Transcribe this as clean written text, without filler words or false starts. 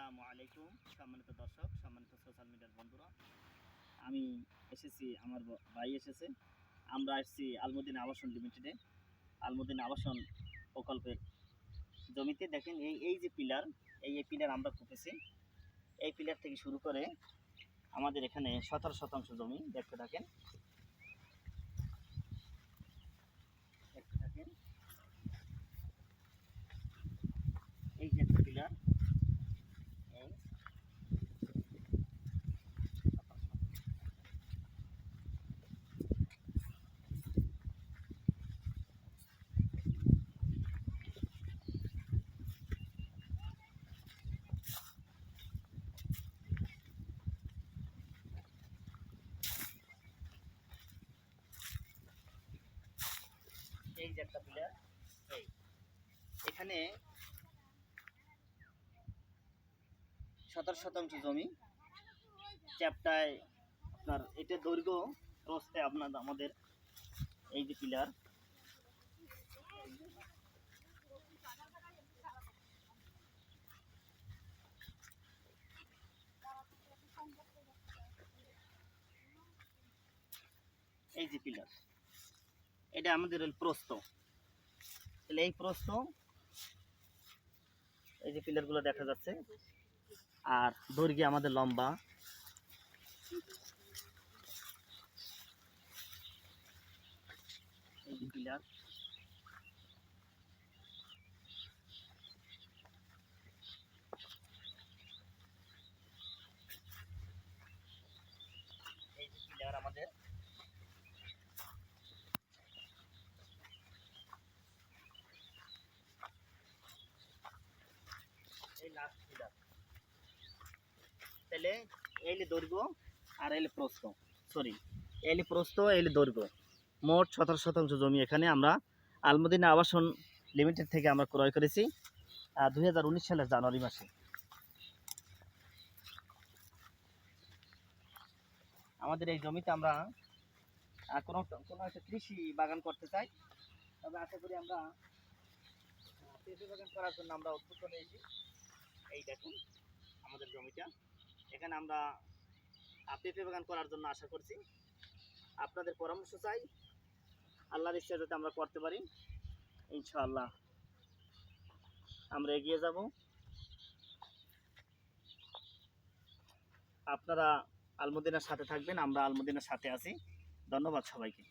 আসসালামু আলাইকুম সম্মানিত দর্শক, সম্মানিত সোশ্যাল মিডিয়ার বন্ধুরা। আমি এসেছি, আমার ভাই এসেছে। আমরা এসেছি আলমদিনা আবাসন লিমিটেডে, আলমদিনা আবাসন প্রকল্পের জমিতে। দেখেন এই যে পিলার, এই পিলার আমরা কুপেছি। এই পিলার থেকে শুরু করে আমাদের এখানে 17% জমি। দেখতে থাকেন, এই যে একটা পিলার, এই যে একটা পিলার। এখানে 17% জমি। চ্যাপ্টায় আপনার এটা দৈর্ঘ্য প্রস্থে আপনার আমাদের এই যে পিলার, এই যে পিলার, এটা আমাদের প্রস্থ। তাহলে এই প্রস্থ, এই যে পিলারগুলো দেখা যাচ্ছে, আর দৈর্ঘ্যে আমাদের লম্বা। এই যে পিলার, এই যে পিলার আমাদের, এই লাস্ট পিলার। তাহলে এই দৈর্ঘ্য আর এই প্রস্থ, সরি এই প্রস্থ, এই দৈর্ঘ্য, মোট 17% জমি এখানে আমরা আলমদিনা আবাসন লিমিটেড থেকে আমরা ক্রয় করেছি 2019 সালের জানুয়ারি মাসে। আমাদের এই জমিতে আমরা কোনো একটা কৃষি বাগান করতে চাই। তবে আশা করি আমরা কৃষি বাগান করার জন্য আমরা উদ্বুদ্ধ হয়েছি। এই দেখুন আমাদের জমিটা, এখানে আমরা পেঁপে বাগান করার জন্য আশা করছি। আপনাদের পরামর্শ চাই, আল্লাহর ইচ্ছা যাতে আমরা করতে পারি। ইনশাআল্লাহ আমরা এগিয়ে যাব। আপনারা আলমদিনার সাথে থাকবেন, আমরা আলমদিনার সাথে আছি। ধন্যবাদ সবাইকে।